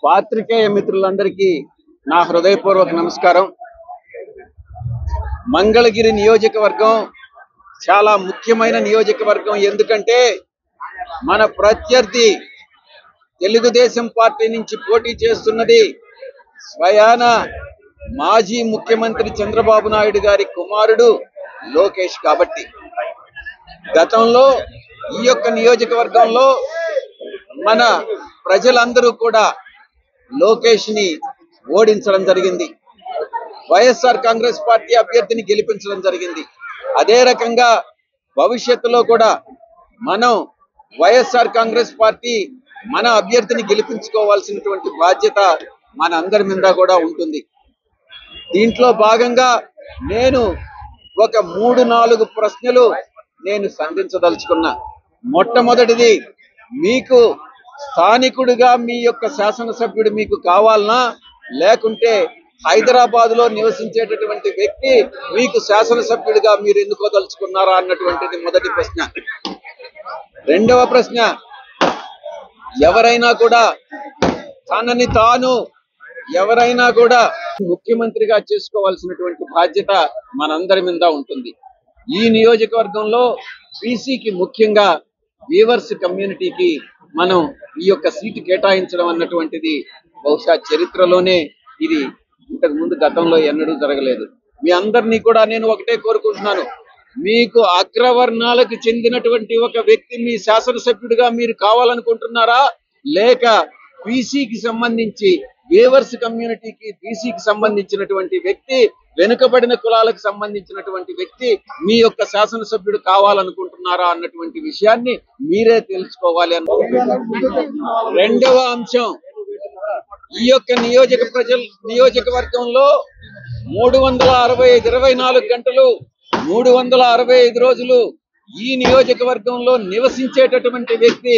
పాత్రికేయ మిత్రులందరికీ నా హృదయపూర్వక నమస్కారం. మంగళగిరి నియోజకవర్గం చాలా ముఖ్యమైన నియోజకవర్గం. ఎందుకంటే మన ప్రత్యర్థి తెలుగుదేశం పార్టీ నుంచి పోటీ చేస్తున్నది స్వయాన మాజీ ముఖ్యమంత్రి చంద్రబాబు నాయుడు గారి కుమారుడు లోకేష్. కాబట్టి గతంలో ఈ యొక్క నియోజకవర్గంలో మన ప్రజలందరూ కూడా లోకేష్ ని ఓడించడం జరిగింది. వైఎస్ఆర్ కాంగ్రెస్ పార్టీ అభ్యర్థిని గెలిపించడం జరిగింది. అదే రకంగా భవిష్యత్తులో కూడా మనం వైఎస్ఆర్ కాంగ్రెస్ పార్టీ మన అభ్యర్థిని గెలిపించుకోవాల్సినటువంటి బాధ్యత మన అందరి మీద కూడా ఉంటుంది. దీంట్లో భాగంగా నేను ఒక 3-4 ప్రశ్నలు నేను సంధించదలుచుకున్నా. మొట్టమొదటిది, మీకు స్థానికుడిగా మీ యొక్క శాసనసభ్యుడు మీకు కావాలనా, లేకుంటే హైదరాబాద్ లో నివసించేటటువంటి వ్యక్తి మీకు శాసనసభ్యుడిగా మీరు ఎన్నుకోదలుచుకున్నారా అన్నటువంటిది మొదటి ప్రశ్న. రెండవ ప్రశ్న, ఎవరైనా కూడా తనని తాను ఎవరైనా కూడా ముఖ్యమంత్రిగా చేసుకోవాల్సినటువంటి బాధ్యత మనందరి మీద ఉంటుంది. ఈ నియోజకవర్గంలో బీసీకి, ముఖ్యంగా వీవర్స్ కమ్యూనిటీకి మనం ఈ యొక్క సీటు కేటాయించడం అన్నటువంటిది బహుశా చరిత్రలోనే ఇది ఇంతకు ముందు గతంలో ఎన్నడూ జరగలేదు. మీ అందరినీ కూడా నేను ఒకటే కోరుకుంటున్నాను, మీకు అగ్రవర్ణాలకు చెందినటువంటి ఒక వ్యక్తి మీ శాసనసభ్యుడిగా మీరు కావాలనుకుంటున్నారా, లేక బీసీకి సంబంధించి వీవర్స్ కమ్యూనిటీకి బీసీకి సంబంధించినటువంటి వ్యక్తి, వెనుకబడిన కులాలకు సంబంధించినటువంటి వ్యక్తి మీ యొక్క శాసనసభ్యుడు కావాలనుకుంటున్నారా అన్నటువంటి విషయాన్ని మీరే తెలుసుకోవాలి అనుకుంటున్నాను. రెండవ అంశం, ఈ యొక్క నియోజకవర్గంలో 24 గంటలు 365 రోజులు ఈ నియోజకవర్గంలో నివసించేటటువంటి వ్యక్తి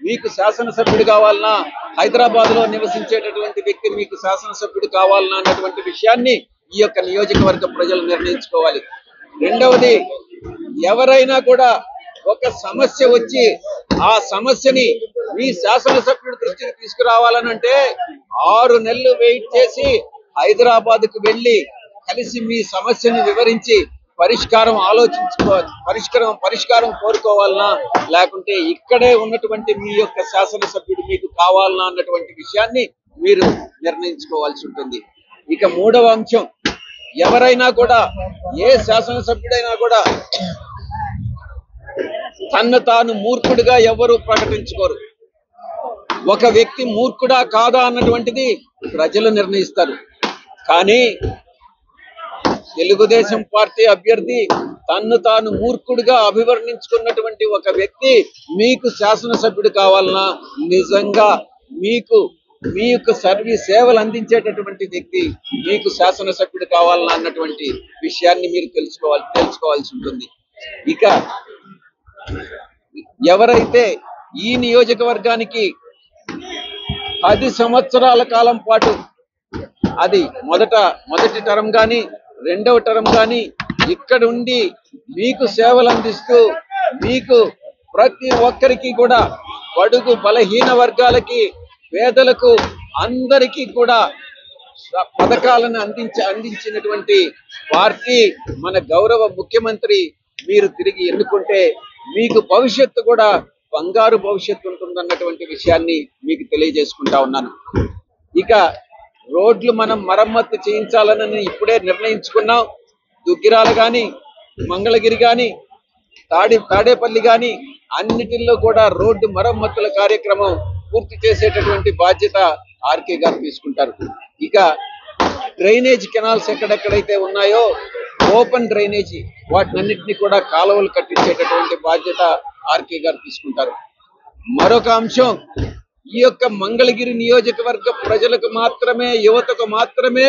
మీకు శాసనసభ్యుడు కావాలన్నా, హైదరాబాద్ లో నివసించేటటువంటి వ్యక్తి మీకు శాసనసభ్యుడు కావాలన్నా అన్నటువంటి విషయాన్ని ఈ యొక్క నియోజకవర్గ ప్రజలు నిర్ణయించుకోవాలి. రెండవది, ఎవరైనా కూడా ఒక సమస్య వచ్చి ఆ సమస్యని మీ శాసనసభ్యుడి దృష్టికి తీసుకురావాలనంటే 6 నెలలు వెయిట్ చేసి హైదరాబాద్కు వెళ్ళి కలిసి మీ సమస్యను వివరించి పరిష్కారం కోరుకోవాలన్నా, లేకుంటే ఇక్కడే ఉన్నటువంటి మీ యొక్క శాసనసభ్యుడు మీకు కావాలన్నా అన్నటువంటి విషయాన్ని మీరు నిర్ణయించుకోవాల్సి ఉంటుంది. ఇక మూడవ అంశం, ఎవరైనా కూడా, ఏ శాసనసభ్యుడైనా కూడా తన్ను తాను మూర్ఖుడిగా ఎవరు ప్రకటించుకోరు. ఒక వ్యక్తి మూర్ఖుడా కాదా అన్నటువంటిది ప్రజలు నిర్ణయిస్తారు. కానీ తెలుగుదేశం పార్టీ అభ్యర్థి తన్ను తాను మూర్ఖుడిగా అభివర్ణించుకున్నటువంటి ఒక వ్యక్తి మీకు శాసనసభ్యుడు కావాలన్నా, నిజంగా మీకు మీ యొక్క సేవలు అందించేటటువంటి వ్యక్తి మీకు శాసనసభ్యుడు కావాలన్నా అన్నటువంటి విషయాన్ని మీరు తెలుసుకోవాల్సి ఉంటుంది. ఇక ఎవరైతే ఈ నియోజకవర్గానికి 10 సంవత్సరాల కాలం పాటు, అది మొదటి టర్మ్ కానీ రెండవ టర్మ్ కానీ ఇక్కడ ఉండి మీకు సేవలు అందిస్తూ, మీకు ప్రతి ఒక్కరికి కూడా, బడుగు బలహీన వర్గాలకి, పేదలకు, అందరికీ కూడా పథకాలను అందించినటువంటి పార్టీ మన గౌరవ ముఖ్యమంత్రి. మీరు తిరిగి ఎన్నుకుంటే మీకు భవిష్యత్తు కూడా బంగారు భవిష్యత్తు ఉంటుందన్నటువంటి విషయాన్ని మీకు తెలియజేసుకుంటా ఉన్నాను. ఇక రోడ్లు మనం మరమ్మత్తు చేయించాలని ఇప్పుడే నిర్ణయించుకున్నాం. దుగ్గిరాల కానీ, మంగళగిరి కానీ, తాడేపల్లి కానీ అన్నిటిల్లో కూడా రోడ్డు మరమ్మతుల కార్యక్రమం పూర్తి చేసేటటువంటి బాధ్యత ఆర్కే గారు తీసుకుంటారు. ఇక డ్రైనేజ్ కెనాల్స్ ఎక్కడెక్కడైతే ఉన్నాయో ఓపెన్ డ్రైనేజీ వాటినన్నింటినీ కూడా కాలువలు కట్టించేటటువంటి బాధ్యత ఆర్కే గారు తీసుకుంటారు. మరొక అంశం, ఈ యొక్క మంగళగిరి నియోజకవర్గ ప్రజలకు మాత్రమే, యువతకు మాత్రమే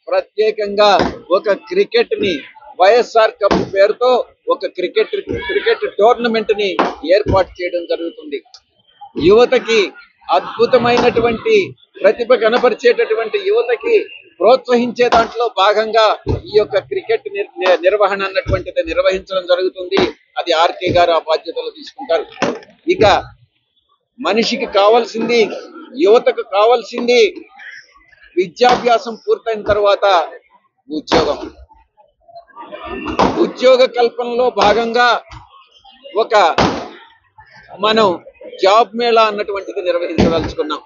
ప్రత్యేకంగా ఒక క్రికెట్ ని, వైఎస్ఆర్ కప్ పేరుతో ఒక క్రికెట్ టోర్నమెంట్ ని ఏర్పాటు చేయడం జరుగుతుంది. యువతకి అద్భుతమైనటువంటి ప్రతిభ కనపరిచేటటువంటి యువతకి ప్రోత్సహించే దాంట్లో భాగంగా ఈ యొక్క క్రికెట్ నిర్వహణ అన్నటువంటిది నిర్వహించడం జరుగుతుంది. అది ఆర్కే గారు ఆ బాధ్యతలు తీసుకుంటారు. ఇక మనిషికి కావాల్సింది, యువతకు కావాల్సింది విద్యాభ్యాసం పూర్తయిన తర్వాత ఉద్యోగం. ఉద్యోగ కల్పనలో భాగంగా ఒక మనం జాబ్ మేళా అన్నటువంటిది నిర్వహించదలుచుకున్నాం.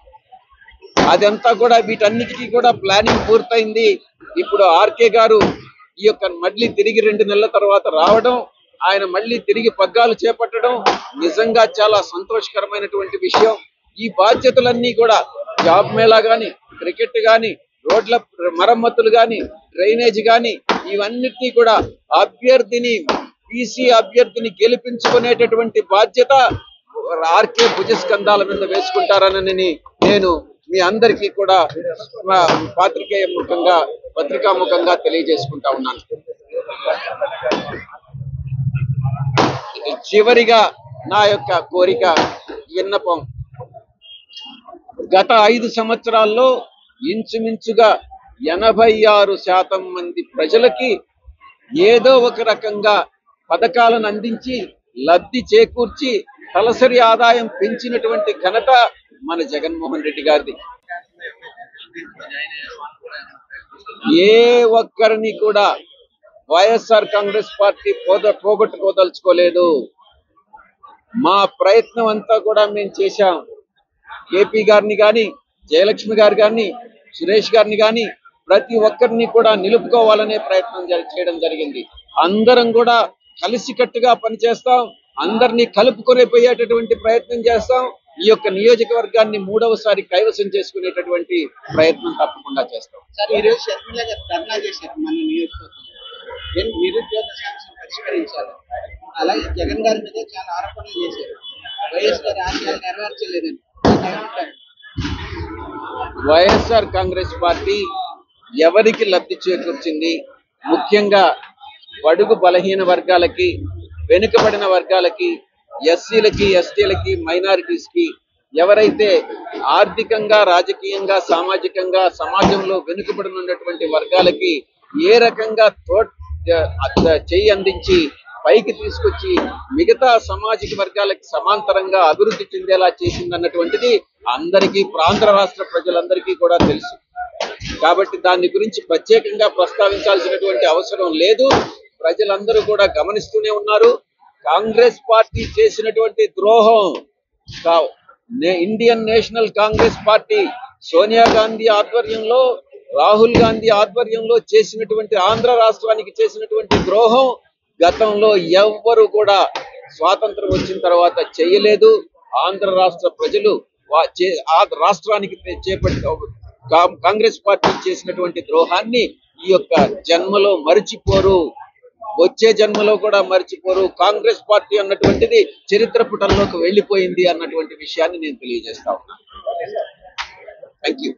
అదంతా కూడా వీటన్నిటికీ కూడా ప్లానింగ్ పూర్తయింది. ఇప్పుడు ఆర్కే గారు ఈ యొక్క మళ్ళీ తిరిగి 2 నెలల తర్వాత రావడం, ఆయన మళ్ళీ తిరిగి పగ్గాలు చేపట్టడం నిజంగా చాలా సంతోషకరమైనటువంటి విషయం. ఈ బాధ్యతలన్నీ కూడా జాబ్ మేళా గాని, క్రికెట్ గాని, రోడ్ల మరమ్మతులు గాని, డ్రైనేజ్ గాని, ఇవన్నిటినీ కూడా పీసీ అభ్యర్థిని గెలిపించుకునేటటువంటి బాధ్యత ఆర్కే భుజస్కంధాల మీద వేసుకుంటారనని నేను మీ అందరికీ కూడా పత్రికాముఖంగా తెలియజేసుకుంటా ఉన్నాను. చివరిగా నా యొక్క కోరిక, విన్నపం, గత 5 సంవత్సరాల్లో ఇంచుమించుగా 86% మంది ప్రజలకి ఏదో ఒక రకంగా పథకాలను అందించి లబ్ధి చేకూర్చి తలసరి ఆదాయం పెంచినటువంటి ఘనత మన జగన్మోహన్ రెడ్డి గారిది. ఏ ఒక్కరిని కూడా వైఎస్ఆర్ కాంగ్రెస్ పార్టీ పోగొట్టుకోదలుచుకోలేదు. మా ప్రయత్నం అంతా కూడా మేము చేశాం. కేపీ గారిని కానీ, జయలక్ష్మి గారు కానీ, సురేష్ గారిని కానీ ప్రతి ఒక్కరిని కూడా నిలుపుకోవాలనే ప్రయత్నం చేయడం జరిగింది. అందరం కూడా కలిసికట్టుగా పనిచేస్తాం. అందరినీ కలుపుకొని పోయేటటువంటి ప్రయత్నం చేస్తాం. ఈ యొక్క నియోజకవర్గాన్ని 3వసారి కైవసం చేసుకునేటటువంటి ప్రయత్నం తప్పకుండా చేస్తాం. సార్, ఈరోజు షర్మిల గారు ధర్నా చేశారు మన నియోజకవర్గంలో. నిరుద్యోగ సమస్యను పరిష్కరించాలి. అలాగే జగన్ గారి మీద చాలా ఆరోపణలు చేశారు. వైఎస్ గారి ఆశయాలు నెరవేర్చలేదని. వైఎస్ఆర్ కాంగ్రెస్ పార్టీ ఎవరికి లబ్ధి చేకూర్చింది? ముఖ్యంగా బడుగు బలహీన వర్గాలకి, వెనుకబడిన వర్గాలకి, ఎస్సీలకి, ఎస్టీలకి, మైనారిటీస్కి, ఎవరైతే ఆర్థికంగా, రాజకీయంగా, సామాజికంగా సమాజంలో వెనుకబడి ఉన్నటువంటి వర్గాలకి ఏ రకంగా చెయ్యి అందించి పైకి తీసుకొచ్చి మిగతా సామాజిక వర్గాలకి సమాంతరంగా అభివృద్ధి చెందేలా చేసిందన్నటువంటిది అందరికీ, ఆంధ్ర రాష్ట్ర ప్రజలందరికీ కూడా తెలుసు. కాబట్టి దాని గురించి ప్రత్యేకంగా ప్రస్తావించాల్సినటువంటి అవసరం లేదు. ప్రజలందరూ కూడా గమనిస్తూనే ఉన్నారు. కాంగ్రెస్ పార్టీ చేసినటువంటి ద్రోహం, Indian national Congress party Sonia Gandhi ఆధ్వర్యంలో, రాహుల్ గాంధీ ఆధ్వర్యంలో చేసినటువంటి, ఆంధ్ర రాష్ట్రానికి చేసినటువంటి ద్రోహం గతంలో ఎవ్వరు కూడా స్వాతంత్రం వచ్చిన తర్వాత చేయలేదు. ఆంధ్ర రాష్ట్ర ప్రజలు ఆ రాష్ట్రానికి కాంగ్రెస్ పార్టీ చేసినటువంటి ద్రోహాన్ని ఈ యొక్క జన్మలో మరిచిపోరు, వచ్చే జన్మలో కూడా మరిచిపోరు. కాంగ్రెస్ పార్టీ అన్నటువంటిది చరిత్ర పుటల్లోకి వెళ్ళిపోయింది అన్నటువంటి విషయాన్ని నేను తెలియజేస్తా ఉన్నాను. Thank you.